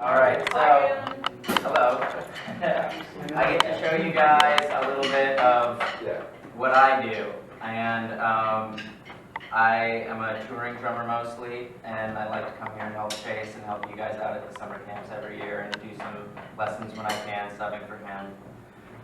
All right, so hello. I get to show you guys a little bit of what I do, and I am a touring drummer mostly, and I like to come here and help Chase and help you guys out at the summer camps every year and do some lessons when I can, subbing for him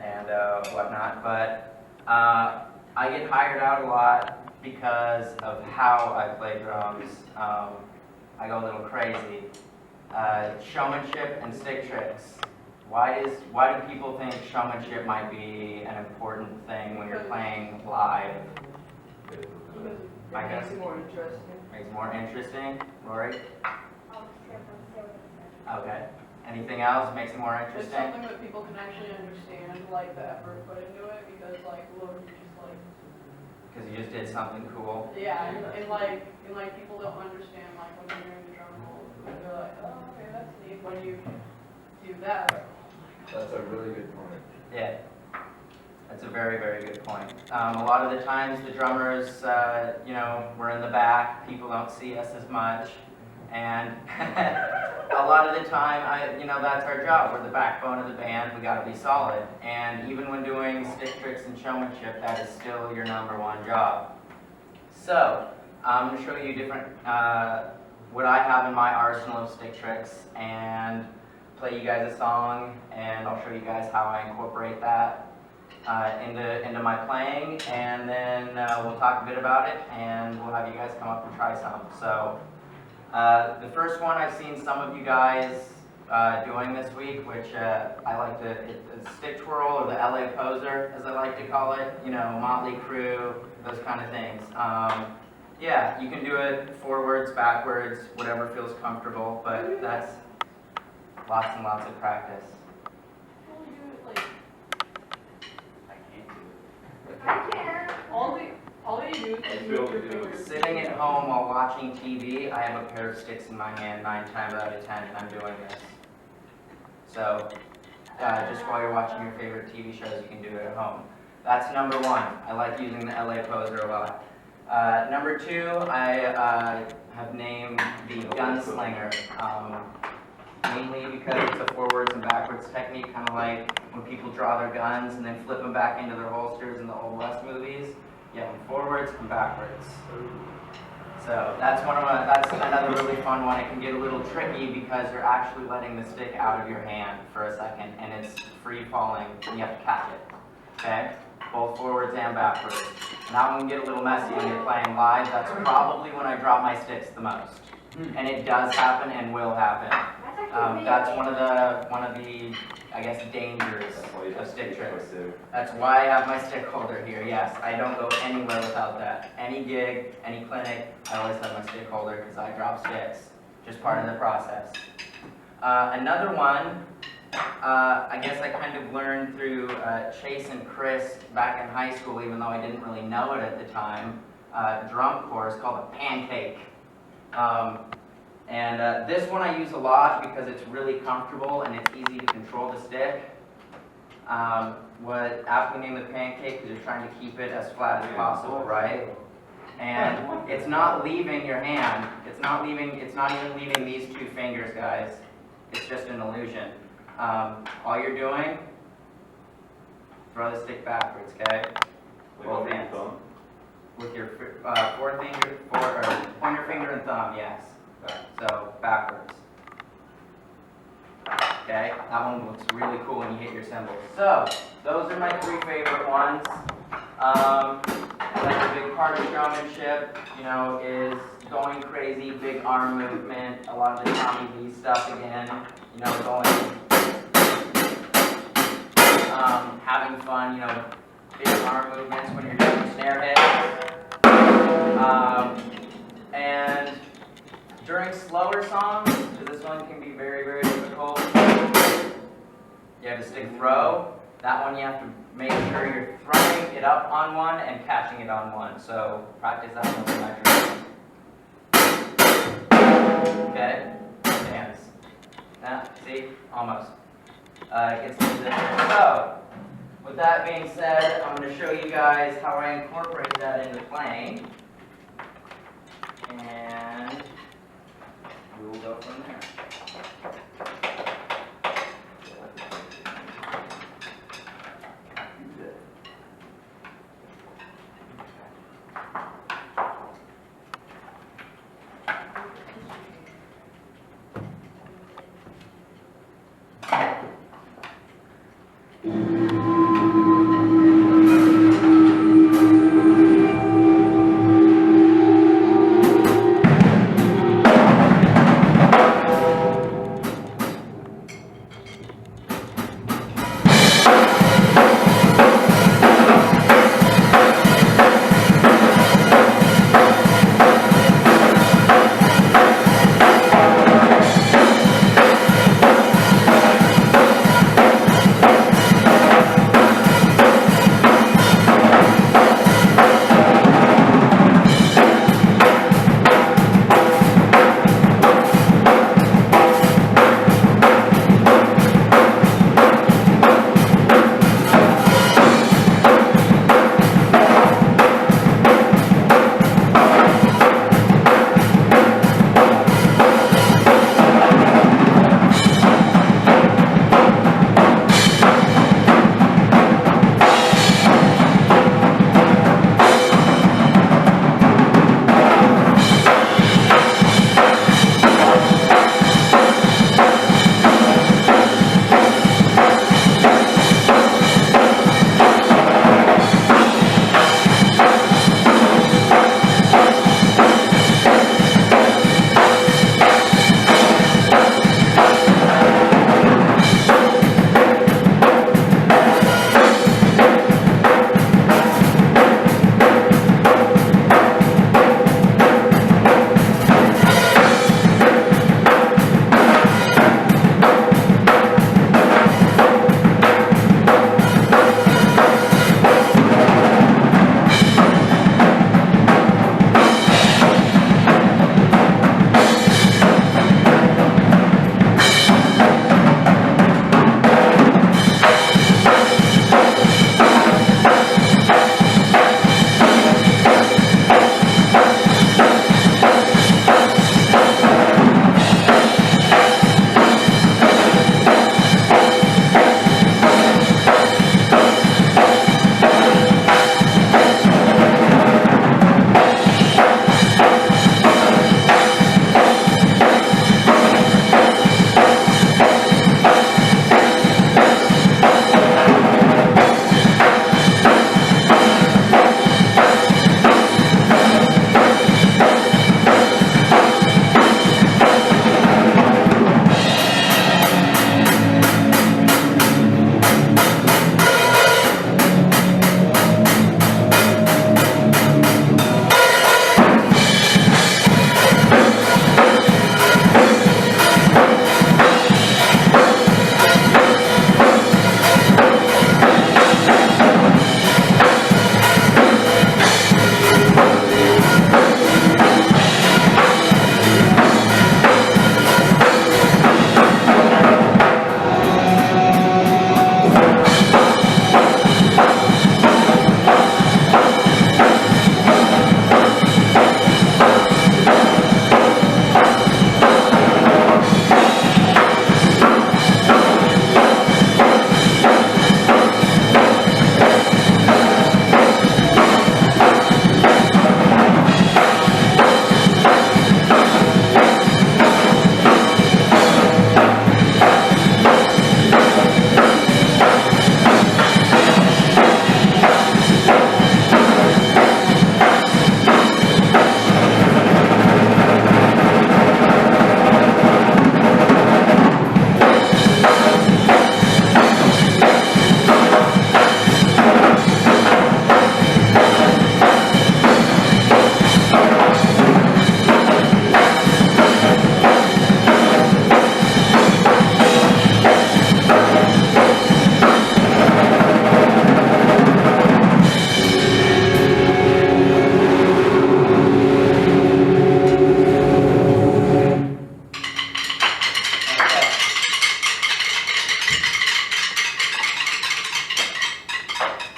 and whatnot. But I get hired out a lot because of how I play drums. I go a little crazy. Showmanship and stick tricks. Why do people think showmanship might be an important thing when you're playing live? It makes it more interesting. Makes it more interesting. Rory? Okay. Anything else makes it more It's interesting? something that people can actually understand, like the effort put into it, because like, look, you just like. Because you just did something cool. Yeah, and like people don't understand like when you're doing the drum roll, they're like, oh, okay, that's neat. When you do that. That's a really good point. Yeah. That's a very, very good point. A lot of the times the drummers, we're in the back, people don't see us as much, and a lot of the time, that's our job. We're the backbone of the band, we gotta be solid. And even when doing stick tricks and showmanship, that is still your #1 job. So, I'm gonna show you different, what I have in my arsenal of stick tricks, and play you guys a song, and I'll show you guys how I incorporate that into my playing, and then we'll talk a bit about it, and we'll have you guys come up and try some. So the first one I've seen some of you guys doing this week, which I like to, it's stick twirl, or the LA poser, as I like to call it, Motley Crue, those kind of things. Yeah, you can do it forwards, backwards, whatever feels comfortable, but that's lots and lots of practice. All you do is move your fingers. Sitting at home while watching TV, I have a pair of sticks in my hand 9 times out of 10, and I'm doing this. So, just while you're watching your favorite TV shows, you can do it at home. That's #1. I like using the LA poser a lot. #2, I have named the gunslinger. Mainly because it's a forwards and backwards technique, kind of like when people draw their guns and then flip them back into their holsters in the Old West movies. Yeah, forwards and backwards. So that's another really fun one. It can get a little tricky because you're actually letting the stick out of your hand for a second, and it's free falling, and you have to catch it. Okay, both forwards and backwards. And that one can get a little messy when you're playing live. That's probably when I drop my sticks the most, and it does happen and will happen. That's one of the I guess dangers of stick tricks. That's why I have my stick holder here. Yes, I don't go anywhere without that. Any gig, any clinic, I always have my stick holder because I drop sticks. Just part of the process. Another one, I guess I kind of learned through Chase and Chris back in high school, even though I didn't really know it at the time. Drum course called a pancake. And this one I use a lot because it's really comfortable and it's easy to control the stick. What aptly named the pancake because you're trying to keep it as flat as possible, right? And it's not leaving your hand. It's not even leaving these 2 fingers, guys. It's just an illusion. All you're doing, throw the stick backwards, okay? Both hands. With your pointer finger and thumb, yes. So, backwards. Okay, that one looks really cool when you hit your cymbals. So, those are my 3 favorite ones. Like a big part of showmanship, is going crazy, big arm movement, a lot of the Tommy Lee stuff again, having fun, big arm movements when you're doing snare hits. And during slower songs, because this one can be very, very difficult, you have a stick throw. That one you have to make sure you're throwing it up on one and catching it on one. So practice that one with my drum. Okay, hands. Now, see, almost. It gets a little different. So, with that being said, I'm going to show you guys how I incorporate that into playing. And we will go from there.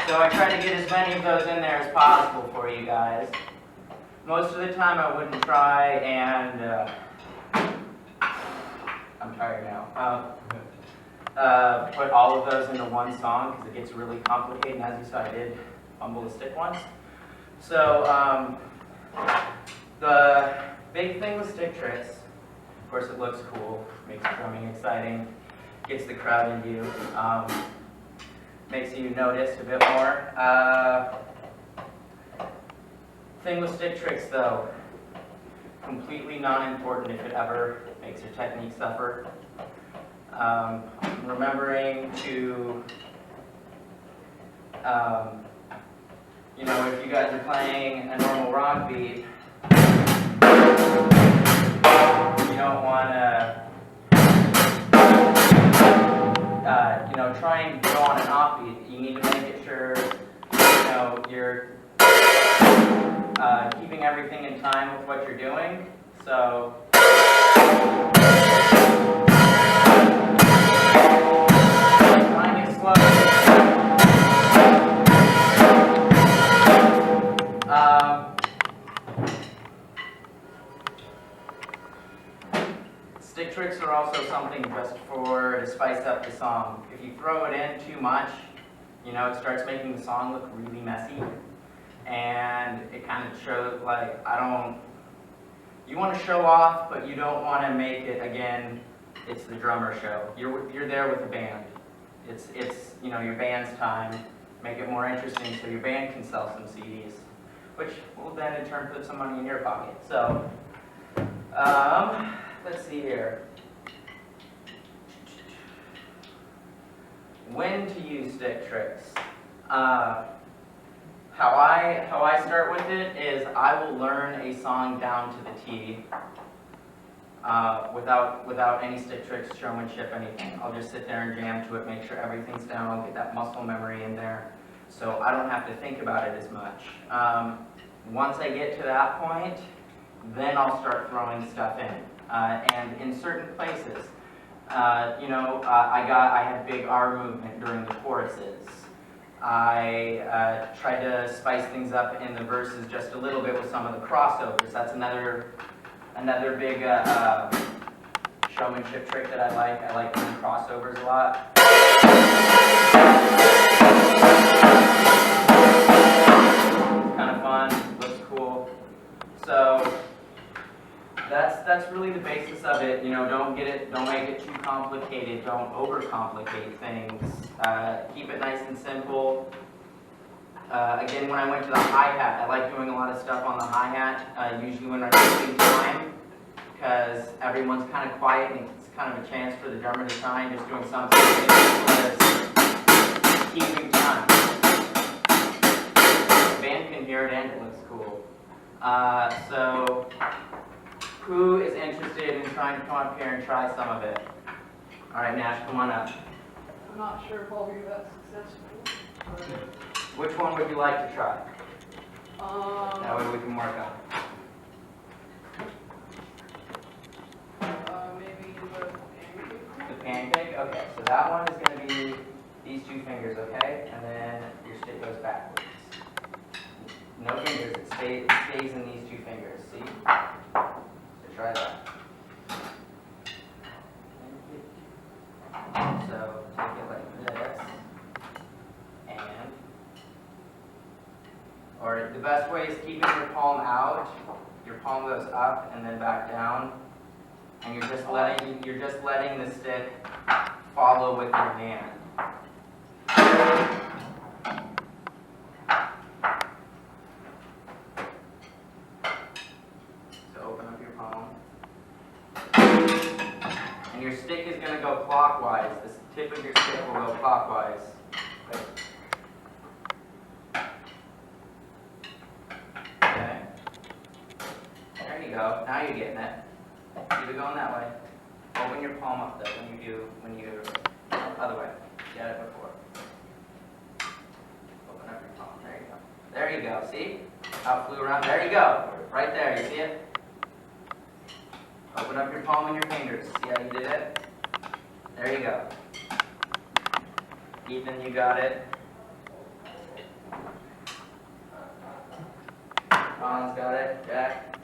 So I try to get as many of those in there as possible for you guys. Most of the time I wouldn't try and, I'm tired now, put all of those into one song because it gets really complicated, and as you saw I did fumble the stick once. So the big thing with stick tricks, of course it looks cool, makes drumming exciting, gets the crowd into you. makes you notice a bit more. Thing with stick tricks though, completely non-important if it ever makes your technique suffer. Remembering to, you know, if you guys are playing a normal rock beat, you don't want to, you know, try and go on an offbeat. You need to make it sure, you know, you're keeping everything in time with what you're doing. So, trying it slow. Stick tricks are also something just to spice up the song. If you throw it in too much, you know, it starts making the song look really messy. And it kind of shows, like, you want to show off, but you don't want to make it, again, it's the drummer show. You're there with the band. It's you know, your band's time. Make it more interesting so your band can sell some CDs, which will then in turn put some money in your pocket. So, let's see here. When to use stick tricks. How I start with it is I will learn a song down to the T without any stick tricks, showmanship, anything. I'll just sit there and jam to it, make sure everything's down. I'll get that muscle memory in there, so I don't have to think about it as much. Once I get to that point, then I'll start throwing stuff in, and in certain places. You know, I had big R movement during the choruses. I tried to spice things up in the verses just a little bit with some of the crossovers. That's another big showmanship trick that I like. I like doing crossovers a lot. It's kind of fun, looks cool. So that's really the basis of it. You know, don't make it too complicated. Don't overcomplicate things. Keep it nice and simple. Again, when I went to the hi-hat, I like doing a lot of stuff on the hi-hat, usually when I'm taking time, because everyone's kind of quiet and it's kind of a chance for the drummer to shine, just doing something as keeping time. The band can hear it and it looks cool. So, who is interested in trying to come up here and try some of it? All right, Nash, come on up. I'm not sure if I'll be that successful. Which one would you like to try? That way we can work on it. Maybe The pancake? Okay, so that one is going to be these two fingers, okay? And then your stick goes backwards. No fingers, it stays in these two fingers, see? So try that. So take it like this. And, or the best way is keeping your palm out. Your palm goes up and then back down. And you're just letting the stick follow with your hand. So open up your palm. And your stick is going to go clockwise. The tip of your stick will go clockwise. Okay. There you go. Now you're getting it. Keep it going that way. Open your palm up though other way. You had it before. Open up your palm. There you go. There you go. See? How it flew around. There you go. Right there. You see it? Open up your palm and your fingers. See how you did it? There you go. Ethan, you got it. Ron's got it. Jack.